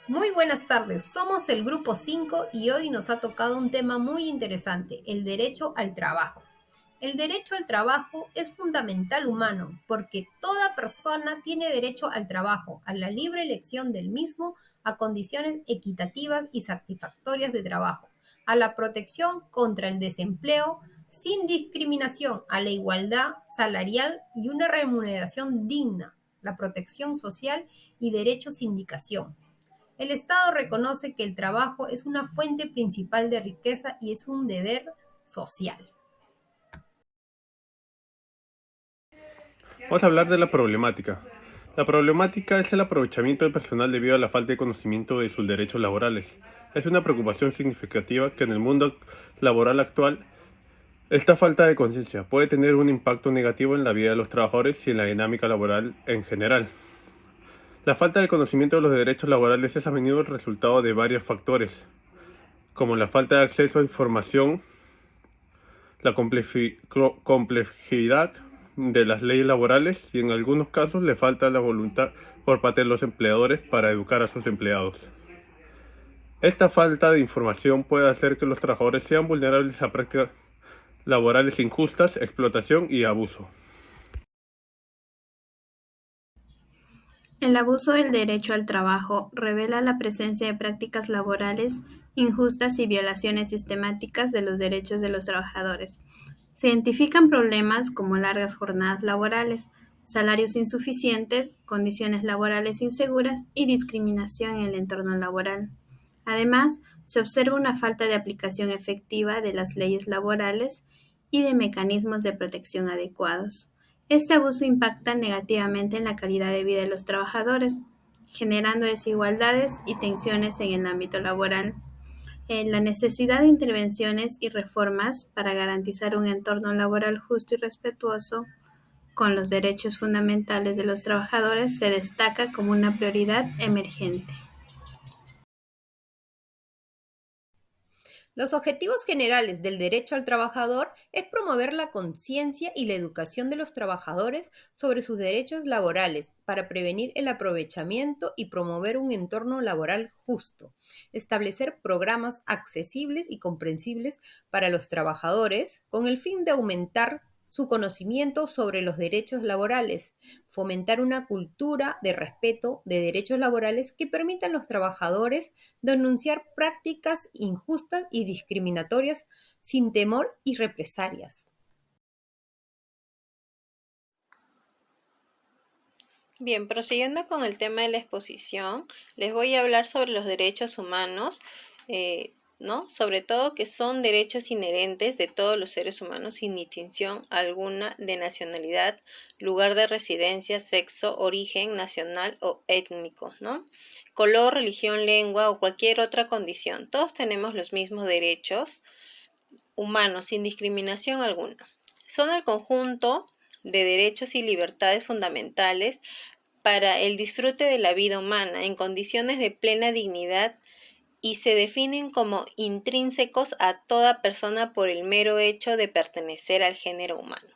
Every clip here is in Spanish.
Muy buenas tardes, somos el grupo 5 y hoy nos ha tocado un tema muy interesante, el derecho al trabajo. El derecho al trabajo es fundamental humano porque toda persona tiene derecho al trabajo, a la libre elección del mismo, a condiciones equitativas y satisfactorias de trabajo, a la protección contra el desempleo, sin discriminación, a la igualdad salarial y una remuneración digna, la protección social y derecho a sindicación. El Estado reconoce que el trabajo es una fuente principal de riqueza y es un deber social. Vamos a hablar de la problemática. La problemática es el aprovechamiento del personal debido a la falta de conocimiento de sus derechos laborales. Es una preocupación significativa que en el mundo laboral actual esta falta de conciencia puede tener un impacto negativo en la vida de los trabajadores y en la dinámica laboral en general. La falta de conocimiento de los derechos laborales es a menudo el resultado de varios factores, como la falta de acceso a información, la complejidad de las leyes laborales y en algunos casos le falta la voluntad por parte de los empleadores para educar a sus empleados. Esta falta de información puede hacer que los trabajadores sean vulnerables a prácticas laborales injustas, explotación y abuso. El abuso del derecho al trabajo revela la presencia de prácticas laborales injustas y violaciones sistemáticas de los derechos de los trabajadores. Se identifican problemas como largas jornadas laborales, salarios insuficientes, condiciones laborales inseguras y discriminación en el entorno laboral. Además, se observa una falta de aplicación efectiva de las leyes laborales y de mecanismos de protección adecuados. Este abuso impacta negativamente en la calidad de vida de los trabajadores, generando desigualdades y tensiones en el ámbito laboral. En la necesidad de intervenciones y reformas para garantizar un entorno laboral justo y respetuoso con los derechos fundamentales de los trabajadores se destaca como una prioridad emergente. Los objetivos generales del derecho al trabajador es promover la conciencia y la educación de los trabajadores sobre sus derechos laborales para prevenir el aprovechamiento y promover un entorno laboral justo, establecer programas accesibles y comprensibles para los trabajadores con el fin de aumentar su conocimiento sobre los derechos laborales, fomentar una cultura de respeto de derechos laborales que permita a los trabajadores denunciar prácticas injustas y discriminatorias sin temor y represalias. Bien, prosiguiendo con el tema de la exposición, les voy a hablar sobre los derechos humanos, ¿no? Sobre todo que son derechos inherentes de todos los seres humanos sin distinción alguna de nacionalidad, lugar de residencia, sexo, origen nacional o étnico, ¿no? Color, religión, lengua o cualquier otra condición. Todos tenemos los mismos derechos humanos sin discriminación alguna. Son el conjunto de derechos y libertades fundamentales para el disfrute de la vida humana en condiciones de plena dignidad y se definen como intrínsecos a toda persona por el mero hecho de pertenecer al género humano.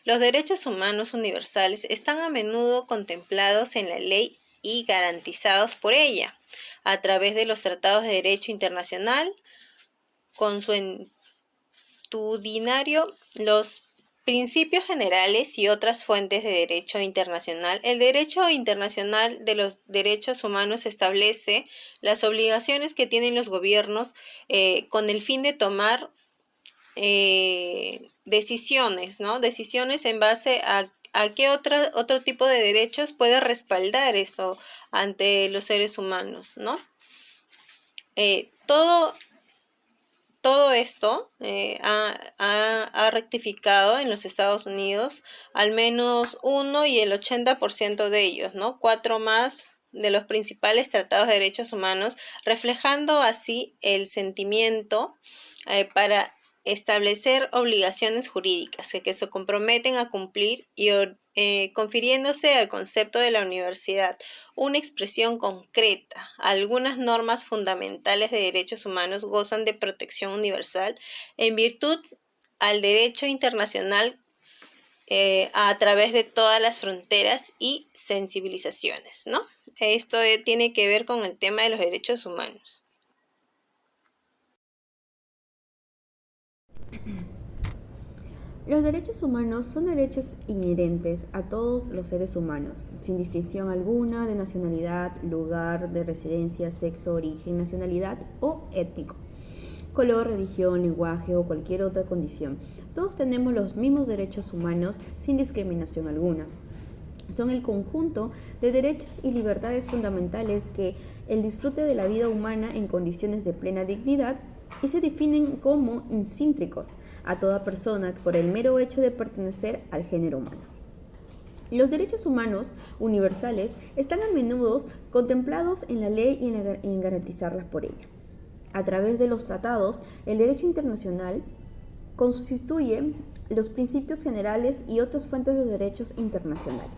Los derechos humanos universales están a menudo contemplados en la ley y garantizados por ella, a través de los tratados de derecho internacional, consuetudinario, los principios generales y otras fuentes de derecho internacional. El derecho internacional de los derechos humanos establece las obligaciones que tienen los gobiernos con el fin de tomar decisiones, ¿no? Decisiones en base a qué otro tipo de derechos puede respaldar esto ante los seres humanos, ¿no? Todo esto ha rectificado en los Estados Unidos al menos uno y el 80% de ellos, ¿no? Cuatro más de los principales tratados de derechos humanos, reflejando así el sentimiento para establecer obligaciones jurídicas que se comprometen a cumplir y confiriéndose al concepto de la universidad una expresión concreta. Algunas normas fundamentales de derechos humanos gozan de protección universal en virtud al derecho internacional a través de todas las fronteras y sensibilizaciones, ¿no? Esto tiene que ver con el tema de los derechos humanos. Los derechos humanos son derechos inherentes a todos los seres humanos, sin distinción alguna de nacionalidad, lugar de residencia, sexo, origen, nacionalidad o étnico, color, religión, lenguaje o cualquier otra condición. Todos tenemos los mismos derechos humanos sin discriminación alguna. Son el conjunto de derechos y libertades fundamentales que el disfrute de la vida humana en condiciones de plena dignidad y se definen como intrínsecos a toda persona por el mero hecho de pertenecer al género humano. Los derechos humanos universales están a menudo contemplados en la ley y en garantizarlas por ella. A través de los tratados, el derecho internacional constituye los principios generales y otras fuentes de derechos internacionales.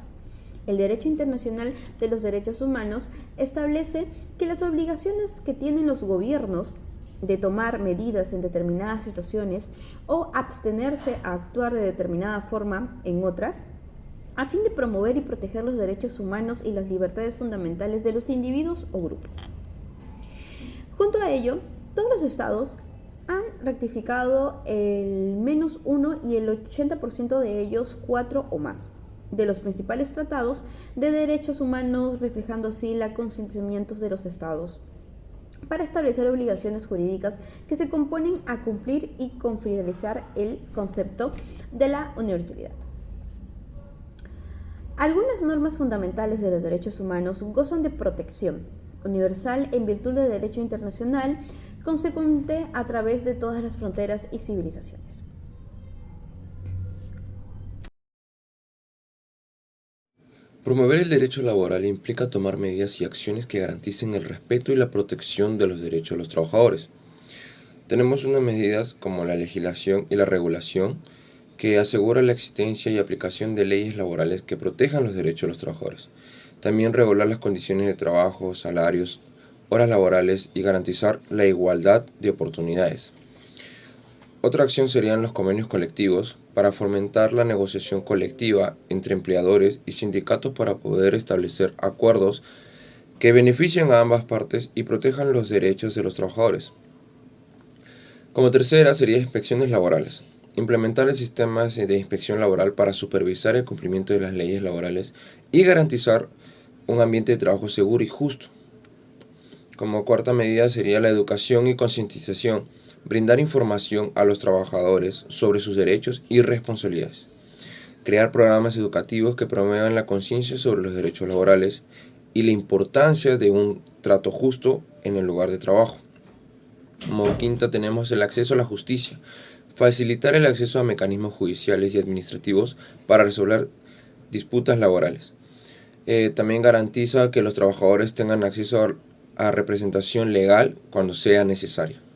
El derecho internacional de los derechos humanos establece que las obligaciones que tienen los gobiernos de tomar medidas en determinadas situaciones o abstenerse a actuar de determinada forma en otras, a fin de promover y proteger los derechos humanos y las libertades fundamentales de los individuos o grupos. Junto a ello, todos los estados han ratificado el menos 1 y el 80% de ellos 4 o más de los principales tratados de derechos humanos, reflejando así los consentimientos de los estados para establecer obligaciones jurídicas que se componen a cumplir y confidenciar el concepto de la universalidad. Algunas normas fundamentales de los derechos humanos gozan de protección universal en virtud del derecho internacional consecuente a través de todas las fronteras y civilizaciones. Promover el derecho laboral implica tomar medidas y acciones que garanticen el respeto y la protección de los derechos de los trabajadores. Tenemos unas medidas como la legislación y la regulación que asegura la existencia y aplicación de leyes laborales que protejan los derechos de los trabajadores. También regular las condiciones de trabajo, salarios, horas laborales y garantizar la igualdad de oportunidades. Otra acción serían los convenios colectivos para fomentar la negociación colectiva entre empleadores y sindicatos para poder establecer acuerdos que beneficien a ambas partes y protejan los derechos de los trabajadores. Como tercera sería inspecciones laborales. Implementar el sistema de inspección laboral para supervisar el cumplimiento de las leyes laborales y garantizar un ambiente de trabajo seguro y justo. Como cuarta medida sería la educación y concientización, brindar información a los trabajadores sobre sus derechos y responsabilidades. Crear programas educativos que promuevan la conciencia sobre los derechos laborales y la importancia de un trato justo en el lugar de trabajo. Como quinta tenemos el acceso a la justicia. Facilitar el acceso a mecanismos judiciales y administrativos para resolver disputas laborales. También garantiza que los trabajadores tengan acceso a representación legal cuando sea necesario.